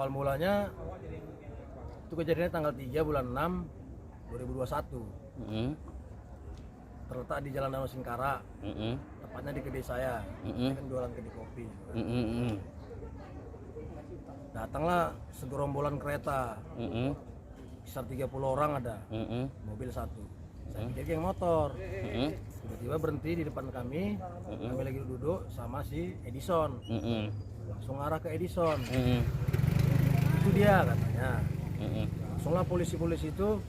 Awal mulanya itu kejadiannya tanggal 3 bulan 6 2021. Terletak di Jalan Danau Singkara. Tepatnya di kedai saya. Saya kan jualan kedai kopi. Datanglah segerombolan kereta. Sekitar 30 orang ada. Mobil satu. Saya pikir geng motor. Tiba-tiba berhenti di depan kami. Kami lagi duduk sama si Edison. Langsung arah ke Edison. Itu dia katanya. Langsunglah polisi-polisi itu.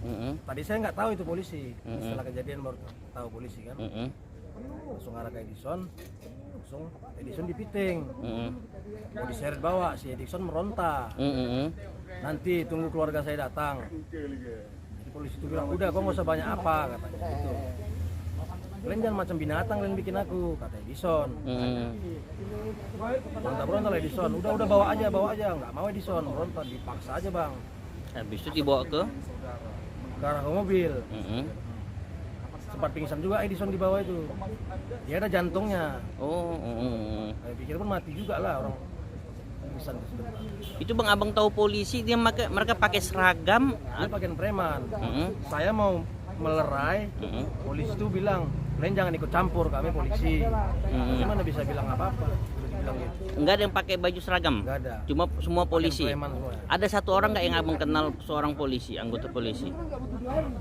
Tadi saya nggak tahu itu polisi. Setelah kejadian baru tahu polisi kan. Langsung arah ke Edison. Langsung Edison dipiting. Mau diseret bawa, si Edison meronta. Nanti tunggu keluarga saya datang. Jadi polisi itu bilang, udah kok nggak usah banyak apa katanya gitu. Kalian jangan macam binatang kalian bikin aku, kata Edison. Beronta-beronta lah Edison. Udah bawa aja. Nggak mau Edison, beronta, dipaksa aja bang. Habis itu dibawa ke arah mobil. Sempat pingsan juga Edison di bawah itu. Dia ada jantungnya. Saya pikir pun mati juga lah orang pingsan sebentar. Itu bang abang tahu polisi dia mereka pakai seragam. Dia pakai preman. Saya mau melerai. Polisi itu bilang, kalian jangan ikut campur, kami polisi. Gimana bisa bilang apa-apa? Bilang gitu. Enggak ada yang pakai baju seragam. Enggak ada. Cuma semua polisi. Preman semua. Ada satu orang nggak yang abang kenal seorang polisi, anggota polisi?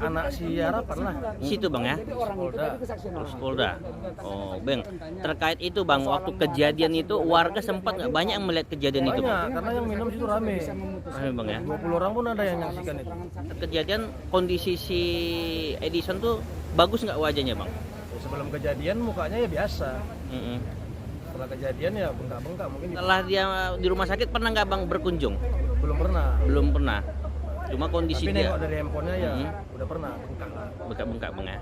Anak si Harapan lah. Situ bang ya. Polda. Oh bang. Terkait itu bang, waktu kejadian itu warga sempat nggak banyak yang melihat kejadian itu? Banyak, Bang? karena yang minum situ rame. Rame bang ya. 20 orang pun ada yang nyaksikan itu. Kejadian kondisi si Edison tuh bagus nggak wajahnya bang? Sebelum kejadian mukanya ya biasa. Setelah kejadian ya bengkak-bengkak mungkin. Setelah dia di rumah sakit pernah nggak bang berkunjung? Belum pernah. Belum pernah. Cuma kondisi Tapi dia nengok dari handphonenya ya udah pernah bengkak lah. bengkak-bengkak bang ya.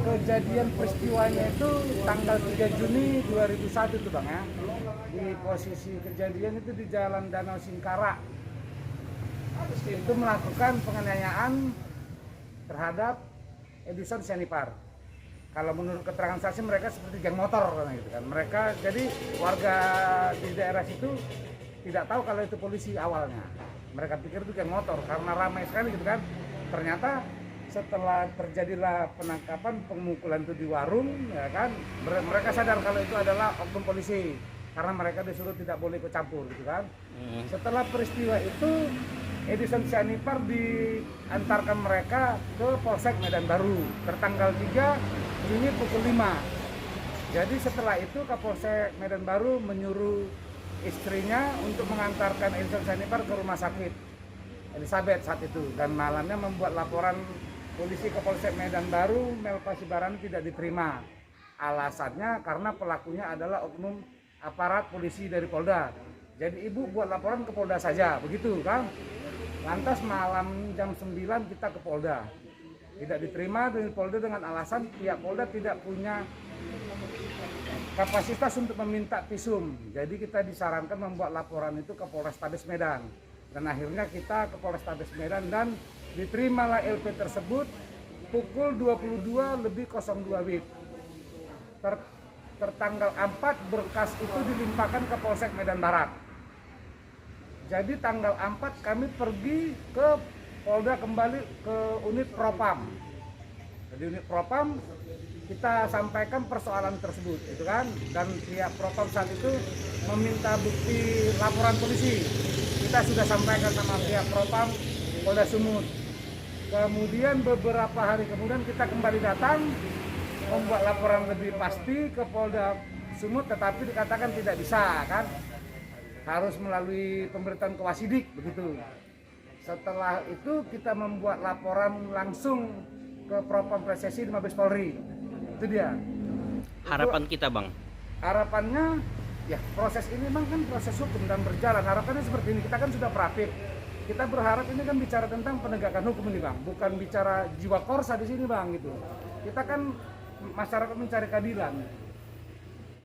Kejadian peristiwanya itu tanggal 3 Juni 2001 tuh bang ya. Di posisi kejadian itu di Jalan Danau Singkara. Itu melakukan penganiayaan terhadap Edison Sianipar. Kalau menurut keterangan saksi mereka seperti geng motor gitu kan. Mereka jadi warga di daerah situ tidak tahu kalau itu polisi awalnya. Mereka pikir itu geng motor karena ramai sekali gitu kan. Ternyata setelah terjadilah penangkapan pemukulan itu di warung ya kan, mereka sadar kalau itu adalah oknum polisi karena mereka disuruh tidak boleh ikut campur gitu kan. Setelah peristiwa itu Edison Sianipar diantarkan mereka ke Polsek Medan Baru tertanggal 3 Juni pukul 5. Jadi setelah itu Kapolsek Medan Baru menyuruh istrinya untuk mengantarkan Edison Sianipar ke rumah sakit Elizabeth saat itu, dan malamnya membuat laporan polisi ke Polsek Medan Baru. Melpa Sibarani tidak diterima. Alasannya karena pelakunya adalah oknum aparat polisi dari Polda. Jadi ibu buat laporan ke Polda saja, begitu kan? Lantas malam jam 9 kita ke Polda. Tidak diterima dari Polda dengan alasan pihak Polda tidak punya kapasitas untuk meminta visum. Jadi kita disarankan membuat laporan itu ke Polrestabes Medan. Dan akhirnya kita ke Polrestabes Medan dan diterimalah LP tersebut pukul 22:02 WIB. Tertanggal 4 berkas itu dilimpahkan ke Polsek Medan Barat. Jadi tanggal 4 kami pergi ke Polda kembali ke unit Propam. Jadi unit Propam kita sampaikan persoalan tersebut, gitu kan? Dan pihak Propam saat itu meminta bukti laporan polisi. Kita sudah sampaikan sama pihak Propam Polda Sumut. Kemudian beberapa hari kemudian kita kembali datang membuat laporan lebih pasti ke Polda Sumut, tetapi dikatakan tidak bisa kan? Harus melalui pemberitaan ke Wasidik begitu. Setelah itu kita membuat laporan langsung ke Propam Presesi di Mabes Polri. Itu dia. Harapan kita bang? Harapannya ya proses ini memang kan proses hukum dan berjalan. Harapannya seperti ini, kita kan sudah praktik. Kita berharap ini kan bicara tentang penegakan hukum ini bang, bukan bicara jiwa korsa di sini bang gitu. Kita kan masyarakat mencari keadilan.